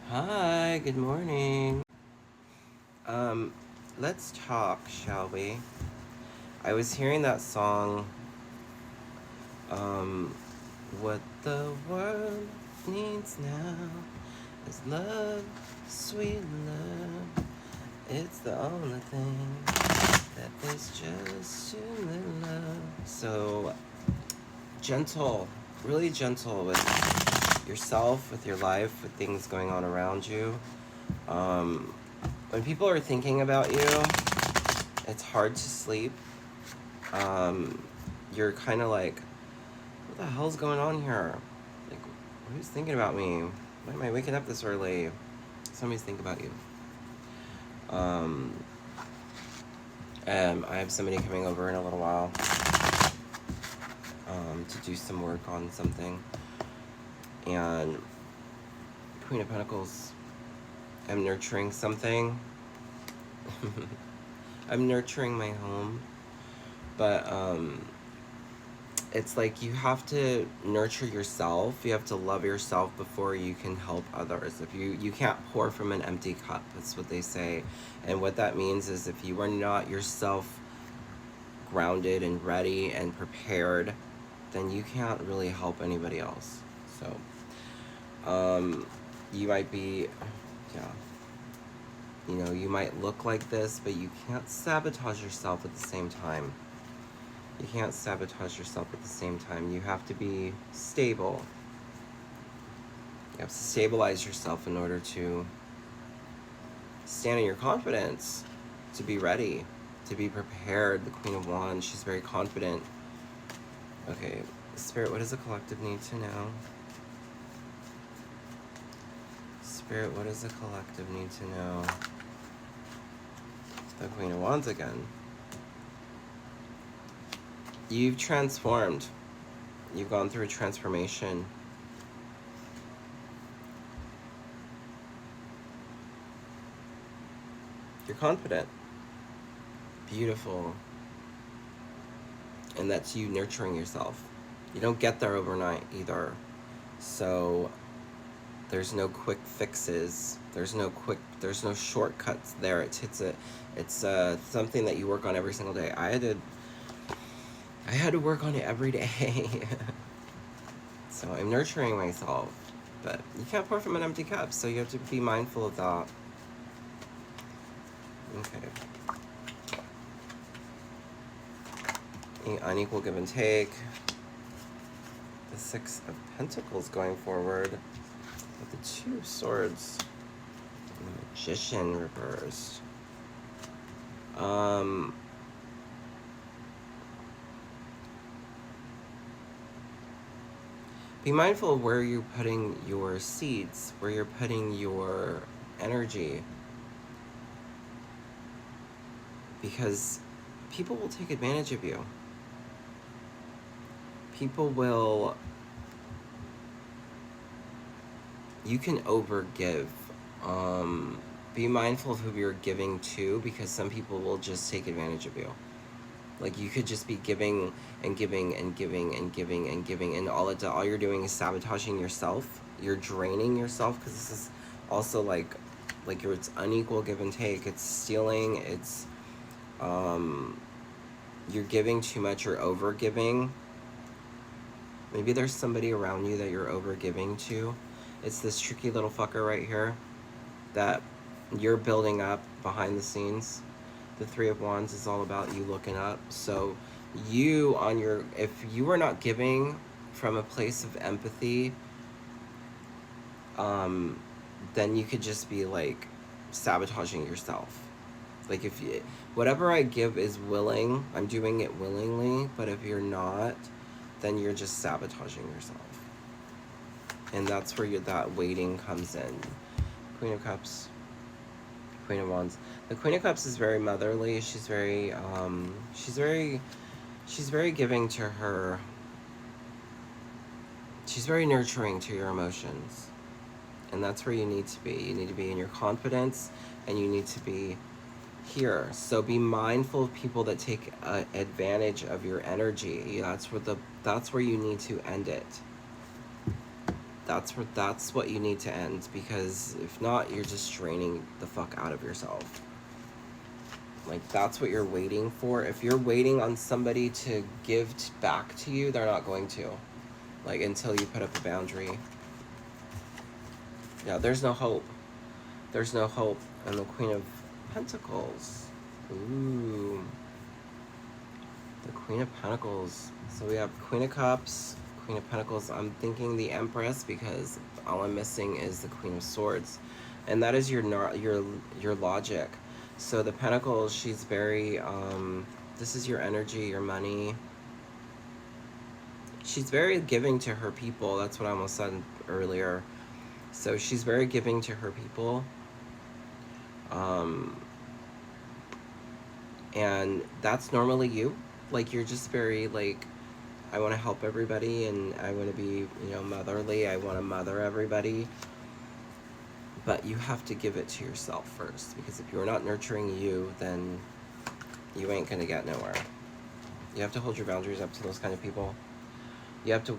Hi, good morning. Um, let's talk, shall we? I was hearing that song, um, what the world needs now is love, sweet love. It's the only thing that there's just too little love. So, gentle, really gentle with yourself, with your life, with things going on around you. When people are thinking about you, it's hard to sleep. You're kind of like, what the hell's going on here? Like, who's thinking about me? Why am I waking up this early? Somebody's thinking about you. Um, I have somebody coming over in a little while to do some work on something. And Queen of Pentacles, I'm nurturing something. I'm nurturing my home. But it's like you have to nurture yourself. You have to love yourself before you can help others. If you can't pour from an empty cup, that's what they say. And what that means is if you are not yourself grounded and ready and prepared, then you can't really help anybody else. So you might be, yeah, you might look like this, but you can't sabotage yourself at the same time. You can't sabotage yourself at the same time. You have to be stable. You have to stabilize yourself in order to stand in your confidence, to be ready, to be prepared. The Queen of Wands, she's very confident. Okay, Spirit, what does the collective need to know? Spirit, what does the collective need to know? The Queen of Wands again. You've transformed. You've gone through a transformation. You're confident. Beautiful. And that's you nurturing yourself. You don't get there overnight either. So there's no quick fixes. There's no shortcuts there. It's something that you work on every single day. I had to work on it every day. So I'm nurturing myself. But you can't pour from an empty cup, so you have to be mindful of that. Okay. Unequal give and take. The Six of Pentacles going forward with the Two of Swords and the Magician reversed. Be mindful of where you're putting your seeds, where you're putting your energy, because people will take advantage of you. You can overgive. Be mindful of who you're giving to, because some people will just take advantage of you. Like, you could just be giving and giving and giving and giving and giving, and all you're doing is sabotaging yourself. You're draining yourself, because this is also like it's unequal give and take. It's stealing. It's you're giving too much or over giving. Maybe there's somebody around you that you're over giving to. It's this tricky little fucker right here that you're building up behind the scenes. The Three of Wands is all about you looking up. So if you are not giving from a place of empathy, then you could just be like sabotaging yourself. Like, whatever I give is willing, I'm doing it willingly, but if you're not, then you're just sabotaging yourself. And that's where that waiting comes in. Queen of Cups, Queen of Wands. The Queen of Cups is very motherly. She's very giving to her. She's very nurturing to your emotions. And that's where you need to be. You need to be in your confidence, and you need to be here. So be mindful of people that take advantage of your energy. That's where you need to end it. That's what you need to end, because if not, you're just draining the fuck out of yourself. Like, that's what you're waiting for. If you're waiting on somebody to give back to you, they're not going to. Like, until you put up a boundary. Yeah, there's no hope. There's no hope. And the Queen of Pentacles. Ooh. The Queen of Pentacles. So we have Queen of Cups, Queen of Pentacles. I'm thinking the Empress, because all I'm missing is the Queen of Swords. And that is your logic. So the Pentacles, she's very, this is your energy, your money. She's very giving to her people. That's what I almost said earlier. So she's very giving to her people. And that's normally you. Like, you're just very, like, I want to help everybody, and I want to be, you know, motherly. I want to mother everybody. But you have to give it to yourself first, because if you're not nurturing you, then you ain't gonna get nowhere. You have to hold your boundaries up to those kind of people. You have to,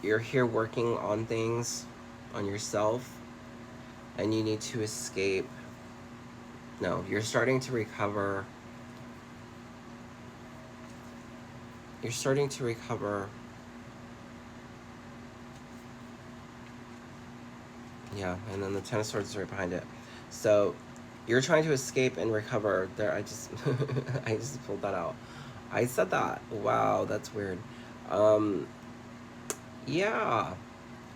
you're here working on things, on yourself, and you need to escape. No, you're starting to recover. You're starting to recover. Yeah, and then the Ten of Swords is right behind it. So you're trying to escape and recover. There, I just I just pulled that out. I said that. Wow, that's weird. Yeah.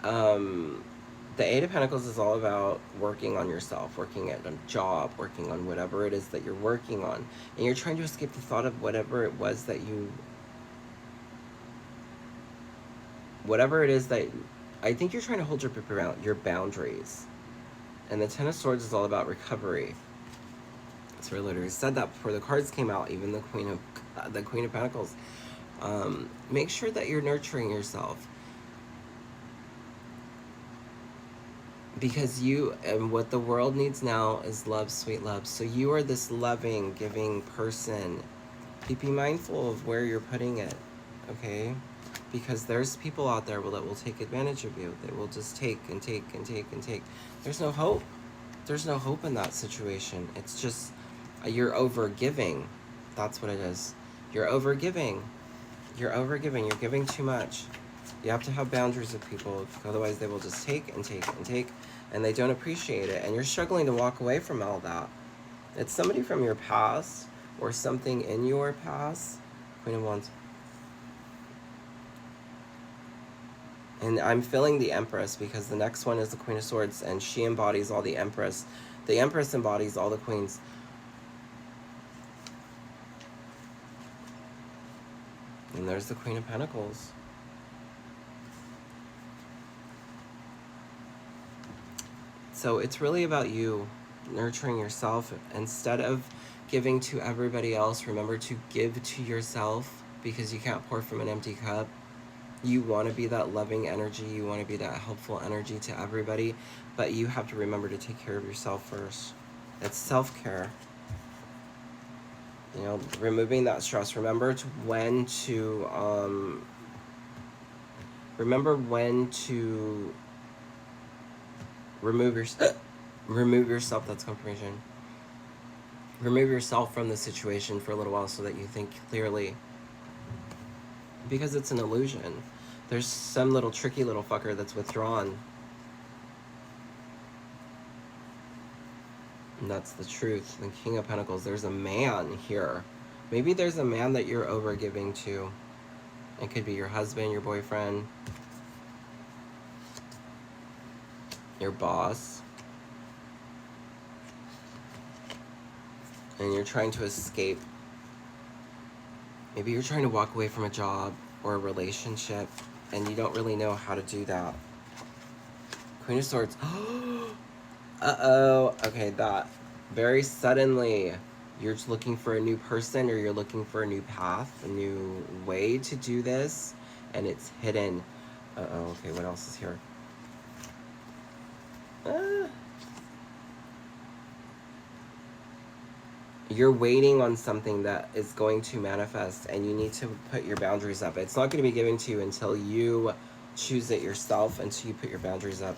The Eight of Pentacles is all about working on yourself, working at a job, working on whatever it is that you're working on. And you're trying to escape the thought of whatever it was that you... Whatever it is that... I think you're trying to hold your boundaries. And the Ten of Swords is all about recovery. So I literally said that before the cards came out, even the Queen of Pentacles. Make sure that you're nurturing yourself. Because you, and what the world needs now is love, sweet love. So you are this loving, giving person. Be mindful of where you're putting it, okay? Because there's people out there that will take advantage of you. They will just take and take and take and take. There's no hope. There's no hope in that situation. It's just, you're over-giving. That's what it is. You're over-giving. You're over-giving. You're giving too much. You have to have boundaries with people. Otherwise, they will just take and take and take, and they don't appreciate it. And you're struggling to walk away from all that. It's somebody from your past or something in your past. Queen of Wands. And I'm feeling the Empress, because the next one is the Queen of Swords, and she embodies all the Empress. The Empress embodies all the queens. And there's the Queen of Pentacles. So it's really about you nurturing yourself. Instead of giving to everybody else, remember to give to yourself, because you can't pour from an empty cup. You want to be that loving energy. You want to be that helpful energy to everybody. But you have to remember to take care of yourself first. It's self-care. You know, removing that stress. Remember when to remove yourself. That's confirmation. Remove yourself from the situation for a little while so that you think clearly. Because it's an illusion. There's some little tricky little fucker that's withdrawn. And that's the truth. The King of Pentacles. There's a man here. Maybe there's a man that you're over-giving to. It could be your husband, your boyfriend, your boss. And you're trying to escape. Maybe you're trying to walk away from a job or a relationship, and you don't really know how to do that. Queen of Swords. Uh-oh. Okay, that. Very suddenly, you're just looking for a new person, or you're looking for a new path, a new way to do this, and it's hidden. Uh-oh. Okay, what else is here? You're waiting on something that is going to manifest, and you need to put your boundaries up. It's not going to be given to you until you choose it yourself until you put your boundaries up.